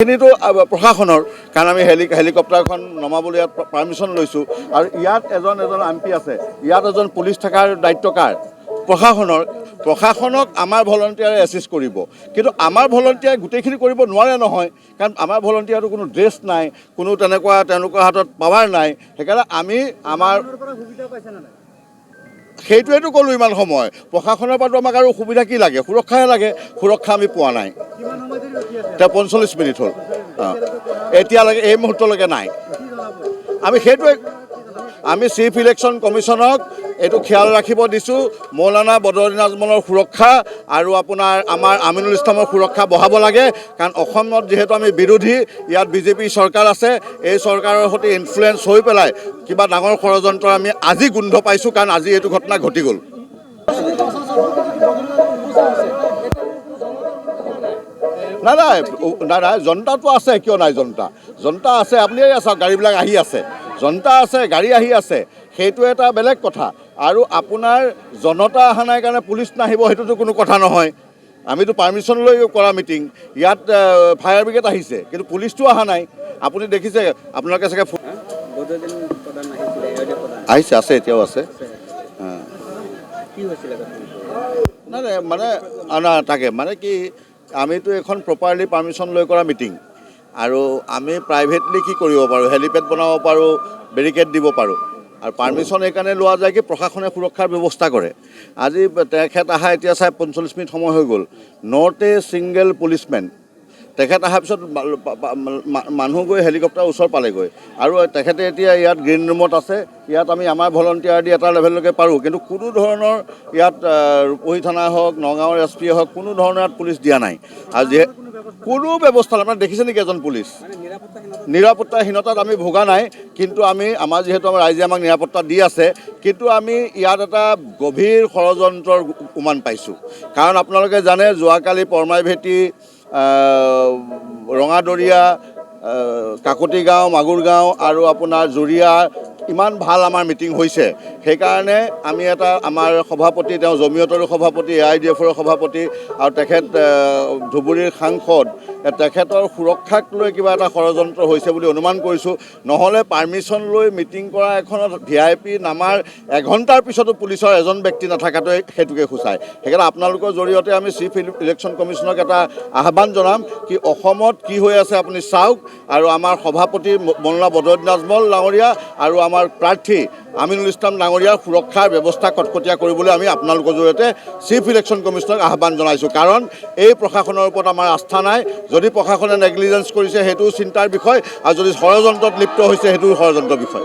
এইখিনিতো প্ৰশাসনৰ কাৰণ আমি হেলিকপ্টাৰখন নমাবলৈ ইয়াত পাৰ্মিশ্যন লৈছোঁ আৰু ইয়াত এজন MP আছে, ইয়াত এজন পুলিচ থকাৰ দায়িত্ব কাৰ? প্ৰশাসনক আমাৰ ভলণ্টিয়াৰে এছিষ্ট কৰিব, কিন্তু আমাৰ ভলণ্টিয়াৰে গোটেইখিনি কৰিব নোৱাৰে নহয়, কাৰণ আমাৰ ভলণ্টিয়াৰটো কোনো ড্ৰেছ নাই, কোনো তেনেকুৱা তেওঁলোকৰ হাতত পাৱাৰ নাই। সেইকাৰণে আমি আমাৰ সেইটোৱেতো ক'লোঁ ইমান সময় প্ৰশাসনৰ পৰাতো আমাক আৰু সুবিধা কি লাগে? সুৰক্ষাহে লাগে, সুৰক্ষা আমি পোৱা নাই। এতিয়া 45 মিনিট হ'ল, এতিয়ালৈকে এই মুহূৰ্তলৈকে নাই। আমি চিফ ইলেকশ্যন কমিশ্যনক এইটো খেয়াল ৰাখিব দিছোঁ, মৌলানা বদৰুদ্দিন আজমলৰ সুৰক্ষা আৰু আমাৰ আমিনুল ইছলামৰ সুৰক্ষা বঢ়াব লাগে, কাৰণ অসমত যিহেতু আমি বিৰোধী, ইয়াত বিজেপি চৰকাৰ আছে, এই চৰকাৰৰ সৈতে ইনফ্লুৱেঞ্চ হৈ পেলাই কিবা ডাঙৰ ষড়যন্ত্ৰ আমি আজি গোন্ধ পাইছোঁ, কাৰণ আজি এইটো ঘটনা ঘটি গ'ল। নাই জনতাটো আছে, কিয় নাই জনতা আছে, আপুনি চাওক গাড়ীবিলাক আহি আছে, জনতা আছে, গাড়ী আহি আছে, সেইটো এটা বেলেগ কথা। আৰু আপোনাৰ জনতা অহা নাই কাৰণে পুলিচ নাহিব সেইটোতো কোনো কথা নহয়। আমিতো পাৰ্মিশ্যন লৈ কৰা মিটিং, ইয়াত ফায়াৰ ব্ৰিগেড আহিছে, কিন্তু পুলিচটো অহা নাই। আপুনি দেখিছে, আপোনালোকে চাগে আহিছে, আছে, এতিয়াও আছে। নাই তাকে মানে কি, আমিতো এখন প্ৰপাৰলি পাৰ্মিশ্যন লৈ কৰা মিটিং, আৰু আমি প্ৰাইভেটলি কি কৰিব পাৰোঁ? হেলিপেড বনাব পাৰোঁ, বেৰিকেড দিব পাৰোঁ। আৰু পাৰ্মিশ্যন এইকাৰণে লোৱা যায় কি প্ৰশাসনে সুৰক্ষাৰ ব্যৱস্থা কৰে। আজি তেখেত অহা এতিয়া 45 মিনিট সময় হৈ গ'ল, নট এ ছিংগল পুলিচমেন। তেখেত অহাৰ পিছত মানুহ গৈ হেলিকপ্টাৰ ওচৰ পালেগৈ, আৰু তেখেতে এতিয়া ইয়াত গ্ৰীণ ৰুমত আছে। ইয়াত আমি আমাৰ ভলণ্টিয়াৰ দি এটা লেভেললৈকে পাৰোঁ, কিন্তু কোনো ধৰণৰ ইয়াত ৰূপহী থানা হওক, নগাঁৱৰ SP হওক, কোনো ধৰণৰ ইয়াত পুলিচ দিয়া নাই। আৰু কোনো ব্যৱস্থা নাই। আপোনাৰ দেখিছে নেকি এজন পুলিচ? নিৰাপত্তাহীনতাত আমি ভোগা নাই, কিন্তু আমাৰ যিহেতু ৰাইজে আমাক নিৰাপত্তা দি আছে, কিন্তু আমি ইয়াত এটা গভীৰ ষড়যন্ত্ৰৰ উমান পাইছোঁ। কাৰণ আপোনালোকে জানে, যোৱাকালি পৰমাই ভেটি, ৰঙাদৰীয়া, কাকতি গাঁও, মাগুৰ গাঁও আৰু আপোনাৰ জুৰিয়া ইমান ভাল আমাৰ মিটিং হৈছে। সেইকাৰণে আমি আমাৰ সভাপতি, তেওঁ জমিয়তৰো সভাপতি, AIDF-ৰ সভাপতি, আৰু তেখেত ধুবুৰীৰ সাংসদ, তেখেতৰ সুৰক্ষাক লৈ কিবা এটা ষড়যন্ত্ৰ হৈছে বুলি অনুমান কৰিছোঁ। নহ'লে পাৰ্মিশ্যন লৈ মিটিং কৰা এখনত VIP নামাৰ এঘণ্টাৰ পিছতো পুলিচৰ এজন ব্যক্তি নাথাকাটোৱে সেইটোকে সূচায়। সেইকাৰণে আপোনালোকৰ জৰিয়তে আমি চিফ ইলেকশ্যন কমিশ্যনক এটা আহ্বান জনাম কি অসমত কি হৈ আছে আপুনি চাওক, আৰু আমাৰ সভাপতি মৌলানা বদৰুদ্দিন আজমল ডাঙৰীয়া আৰু আমাৰ প্ৰাৰ্থী আমিনুল ইছলাম ডাঙৰীয়াৰ সুৰক্ষাৰ ব্যৱস্থা কটকটীয়া কৰিবলৈ আমি আপোনালোকৰ জৰিয়তে চিফ ইলেকশ্যন কমিশ্যনক আহ্বান জনাইছোঁ। কাৰণ এই প্ৰশাসনৰ ওপৰত আমাৰ আস্থা নাই। যদি প্ৰশাসনে নেগলিজেঞ্চ কৰিছে সেইটোও চিন্তাৰ বিষয়, আৰু যদি ষড়যন্ত্ৰত লিপ্ত হৈছে সেইটোও ষড়যন্ত্ৰৰ বিষয়।